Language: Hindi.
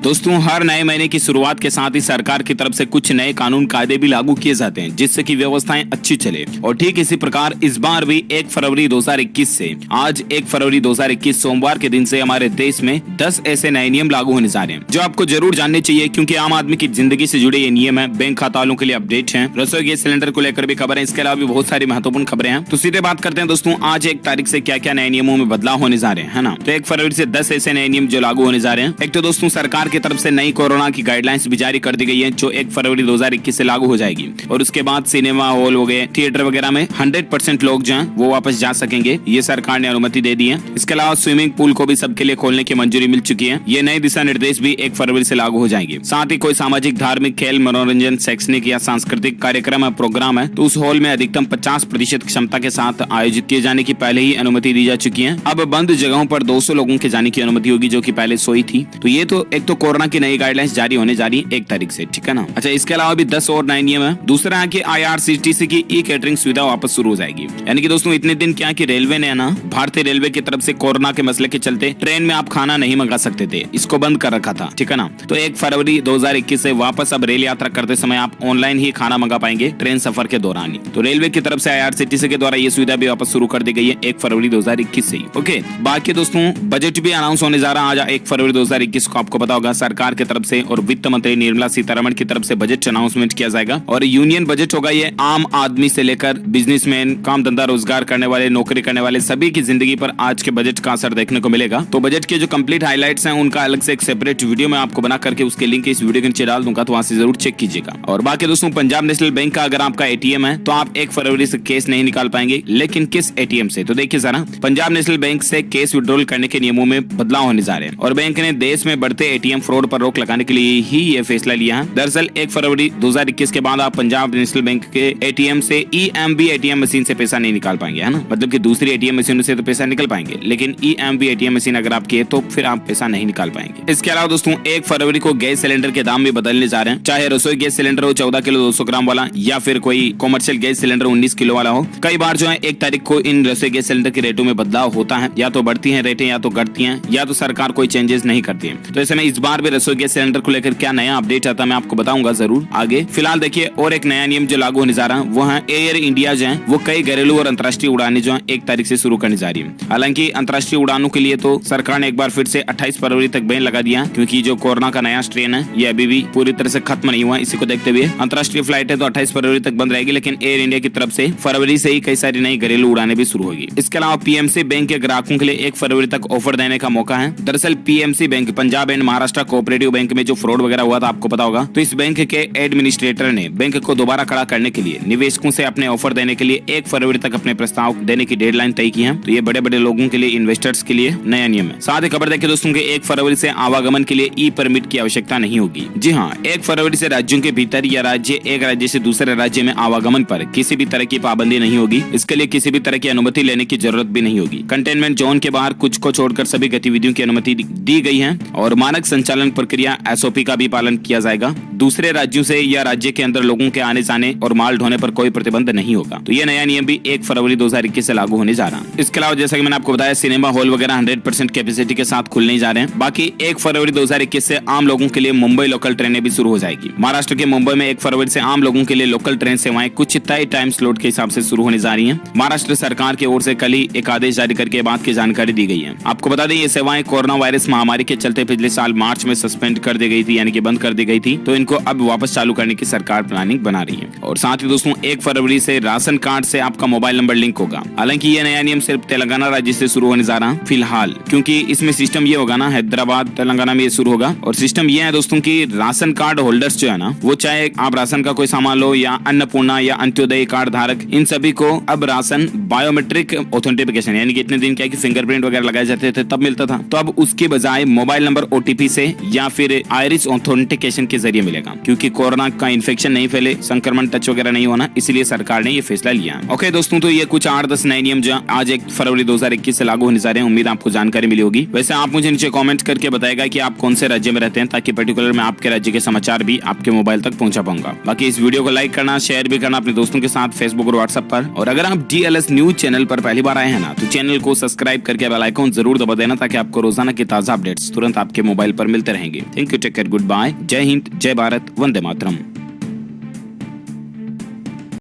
दोस्तों, हर नए महीने की शुरुआत के साथ ही सरकार की तरफ से कुछ नए कानून कायदे भी लागू किए जाते हैं, जिससे कि व्यवस्थाएं अच्छी चले। और ठीक इसी प्रकार इस बार भी 1 फरवरी 2021 से आज 1 फरवरी 2021 सोमवार के दिन से हमारे देश में 10 ऐसे नए नियम लागू होने जा रहे हैं, जो आपको जरूर जानने चाहिए, क्योंकि आम आदमी की जिंदगी से जुड़े ये नियम है। बैंक खाता वालों के लिए अपडेट है, रसोई गैस सिलेंडर को लेकर भी खबर है, इसके अलावा भी बहुत सारी महत्वपूर्ण खबरें हैं। तो सीधे बात करते हैं दोस्तों, आज 1 तारीख से क्या क्या नए नियमों में बदलाव होने जा रहे हैं, है ना। तो 1 फरवरी से 10 ऐसे नए नियम जो लागू होने जा रहे हैं। एक तो दोस्तों, सरकार की तरफ से नई कोरोना की गाइडलाइंस भी जारी कर दी गई है, जो 1 फरवरी 2021 से लागू हो जाएगी। और उसके बाद सिनेमा हॉल हो गए, थिएटर वगैरह में 100% लोग जो हैं वो वापस जा सकेंगे, ये सरकार ने अनुमति दे दी है। इसके अलावा स्विमिंग पूल को भी सबके लिए खोलने की मंजूरी मिल चुकी है। ये नए दिशा निर्देश भी 1 फरवरी से लागू हो जाएंगे। साथ ही कोई सामाजिक, धार्मिक, खेल, मनोरंजन, शैक्षणिक या सांस्कृतिक कार्यक्रम या प्रोग्राम है तो उस हॉल में अधिकतम 50% क्षमता के साथ आयोजित किए जाने की पहले ही अनुमति दी जा चुकी है। अब बंद जगहों पर 200 लोगों के जाने की अनुमति होगी, जो कि पहले 100 ही थी। तो ये तो एक तो कोरोना की नई गाइडलाइंस जारी होने जा रही है 1 तारीख से, ठीक है ना। अच्छा, इसके अलावा भी 10 और नए नियम है। दूसरा है कि IRCTC की ई-कैटरिंग सुविधा वापस शुरू हो जाएगी। यानी कि दोस्तों, इतने दिन क्या कि रेलवे ने ना, भारतीय रेलवे की तरफ से कोरोना के मसले के चलते ट्रेन में आप खाना नहीं मंगा सकते थे, इसको बंद कर रखा था, ठीक है ना। तो 1 फरवरी 2021 से वापस अब रेल यात्रा करते समय आप ऑनलाइन ही खाना मंगा पाएंगे ट्रेन सफर के दौरान ही। तो रेलवे की तरफ से IRCTC के द्वारा ये सुविधा भी वापस शुरू कर दी गई है 1 फरवरी 2021 से ही। ओके, बाकी दोस्तों, बजट भी अनाउंस होने जा रहा है आज 1 फरवरी 2021 को। आपको पता होगा सरकार की तरफ से और वित्त मंत्री निर्मला सीतारमण की तरफ से बजट अनाउंसमेंट किया जाएगा। और यूनियन बजट होगा ये आम आदमी से लेकर बिजनेसमैन, काम धंधा रोजगार करने वाले, नौकरी करने वाले सभी की जिंदगी पर आज के बजट का असर देखने को मिलेगा। तो बजट के जो कंप्लीट हाइलाइट्स हैं उनका अलग से एक सेपरेट वीडियो मैं आपको बना करके उसके लिंक इस वीडियो के नीचे डाल दूंगा, तो वहां से जरूर चेक कीजिएगा। और बाकी दोस्तों, पंजाब नेशनल बैंक का अगर आपका ATM है तो आप 1 फरवरी से कैश नहीं निकाल पाएंगे, लेकिन किस ATM से? तो देखिए जरा, पंजाब नेशनल बैंक से कैश विड्रॉल करने के नियमों में बदलाव होने जा रहे हैं और बैंक ने देश में बढ़ते ATM फ्रॉड पर रोक लगाने के लिए ही ये फैसला लिया है। दरअसल 1 फरवरी 2021 के बाद आप पंजाब नेशनल बैंक के ATM से EMV ATM मशीन से पैसा नहीं निकाल पाएंगे, है ना। मतलब कि दूसरी ATM मशीन से तो पैसा निकल पाएंगे, लेकिन EMV ATM मशीन अगर आपकी है तो फिर आप पैसा नहीं निकाल पाएंगे। इसके अलावा दोस्तों, 1 फरवरी को गैस सिलेंडर के दाम भी बदलने जा रहे हैं, चाहे रसोई गैस सिलेंडर हो 14 किलो 200 ग्राम वाला, या फिर कोई कॉमर्शियल गैस सिलेंडर 19 किलो वाला हो। कई बार जो है 1 तारीख को इन रसोई गैस सिलेंडर के रेटों में बदलाव होता है, या तो बढ़ती है रेटें, या तो घटती है, या तो सरकार कोई चेंजेस नहीं करती है। तो ऐसे में इस बार भी रसोई गैस सिलेंडर को लेकर क्या नया अपडेट आता है मैं आपको बताऊंगा जरूर आगे। फिलहाल देखिए, और एक नया नियम जो लागू होने जा रहा है वो है एयर इंडिया जो है वो कई घरेलू और अंतर्राष्ट्रीय उड़ानें जो है 1 तारीख से शुरू करने जा रही है। हालांकि अंतर्राष्ट्रीय उड़ानों के लिए तो सरकार ने एक बार फिर से 28 फरवरी तक बैन लगा दिया, क्योंकि जो कोरोना का नया स्ट्रेन है ये अभी भी पूरी तरह से खत्म नहीं हुआ। इसी को देखते हुए अंतर्राष्ट्रीय फ्लाइट है तो 28 फरवरी तक बंद रहेगी, लेकिन एयर इंडिया की तरफ से फरवरी से ही कई सारी नई घरेलू उड़ानें भी शुरू होगी। इसके अलावा PMC बैंक के ग्राहकों के लिए 1 फरवरी तक ऑफर देने का मौका है। दरअसल PMC bank, Punjab and Maharashtra cooperative bank में जो फ्रॉड वगैरह हुआ था आपको पता होगा, तो इस बैंक के एडमिनिस्ट्रेटर ने बैंक को दोबारा खड़ा करने के लिए निवेशकों से अपने ऑफर देने के लिए 1 फरवरी तक अपने प्रस्ताव देने की डेडलाइन तय की है। तो ये बड़े बड़े लोगों के लिए, इन्वेस्टर्स के लिए नया नियम है। साथ ही खबर देखिए दोस्तों, 1 फरवरी से आवागमन के लिए E-परमिट की आवश्यकता नहीं होगी। जी हाँ, 1 फरवरी से राज्यों के भीतर या एक राज्य से दूसरे राज्य में आवागमन पर किसी भी तरह की पाबंदी नहीं होगी। इसके लिए किसी भी तरह की अनुमति लेने की जरूरत भी नहीं होगी। कंटेनमेंट जोन के बाहर कुछ को छोड़कर सभी गतिविधियों की अनुमति दी गई है और मानक संचालन प्रक्रिया SOP का भी पालन किया जाएगा। दूसरे राज्यों से या राज्य के अंदर लोगों के आने जाने और माल ढोने पर कोई प्रतिबंध नहीं होगा। तो ये नया नियम भी 1 फरवरी 2021 से लागू होने जा रहा है। इसके अलावा जैसा कि मैंने आपको बताया, सिनेमा हॉल वगैरह 100% कैपेसिटी के साथ खुलने जा रहे हैं। बाकी 1 फरवरी 2021 से आम लोगों के लिए मुंबई लोकल ट्रेनें भी शुरू हो जाएगी। महाराष्ट्र के मुंबई में 1 फरवरी से आम लोगों के लिए लोकल ट्रेन सेवाएं कुछ तय टाइम स्लॉट के हिसाब से शुरू होने जा रही हैं। महाराष्ट्र सरकार की ओर से कल ही एक आदेश जारी करके बात की जानकारी दी गई है। आपको बता दें, ये सेवाएं कोरोना वायरस महामारी के चलते पिछले साल मार्च में सस्पेंड कर दी गई थी, यानी कि बंद कर दी गई थी। तो इनको अब वापस चालू करने की सरकार प्लानिंग बना रही है। और साथ ही दोस्तों, 1 फरवरी से राशन कार्ड से आपका मोबाइल नंबर लिंक होगा। हालांकि ये नया नियम सिर्फ तेलंगाना राज्य से शुरू होने जा रहा है फिलहाल, क्योंकि इसमें सिस्टम ये होगा ना, हैदराबाद तेलंगाना में ये शुरू होगा। और सिस्टम ये है दोस्तों की राशन कार्ड होल्डर्स जो है ना, वो चाहे आप राशन का कोई सामान लो या अन्नपूर्णा या अंत्योदय कार्ड धारक, इन सभी को अब राशन बायोमेट्रिक ऑथेंटिफिकेशन, यानी कि इतने दिन क्या कि फिंगरप्रिंट वगैरह लगाए जाते थे तब मिलता था, तो अब उसके बजाय मोबाइल नंबर OTP से या फिर आयरिस ऑथेंटिकेशन के जरिए मिलेगा, क्योंकि कोरोना का इन्फेक्शन नहीं फैले, संक्रमण टच वगैरह नहीं होना, इसलिए सरकार ने ये फैसला लिया। ओके दोस्तों, तो ये कुछ 8-10 नए नियम जो आज 1 फरवरी 2021 से लागू होने जा रहे हैं। उम्मीद आपको जानकारी मिली होगी। वैसे आप मुझे नीचे कमेंट करके बताएगा कि आप कौन से राज्य में रहते हैं, ताकि पर्टिकुलर मैं आपके राज्य के समाचार भी आपके मोबाइल तक पहुंचा पाऊंगा। बाकी इस वीडियो को लाइक करना, शेयर भी करना अपने दोस्तों के साथ फेसबुक और व्हाट्सएप पर। और अगर आप DLS न्यूज चैनल पर पहली बार आए हैं ना, तो चैनल को सब्सक्राइब करके बेल आइकन जरूर दबा देना, ताकि आपको रोजाना की ताजा अपडेट्स तुरंत आपके मोबाइल पर मिलते रहेंगे। Thank you, take care, good bye, जय हिंद, जय भारत, वंदे मातरम।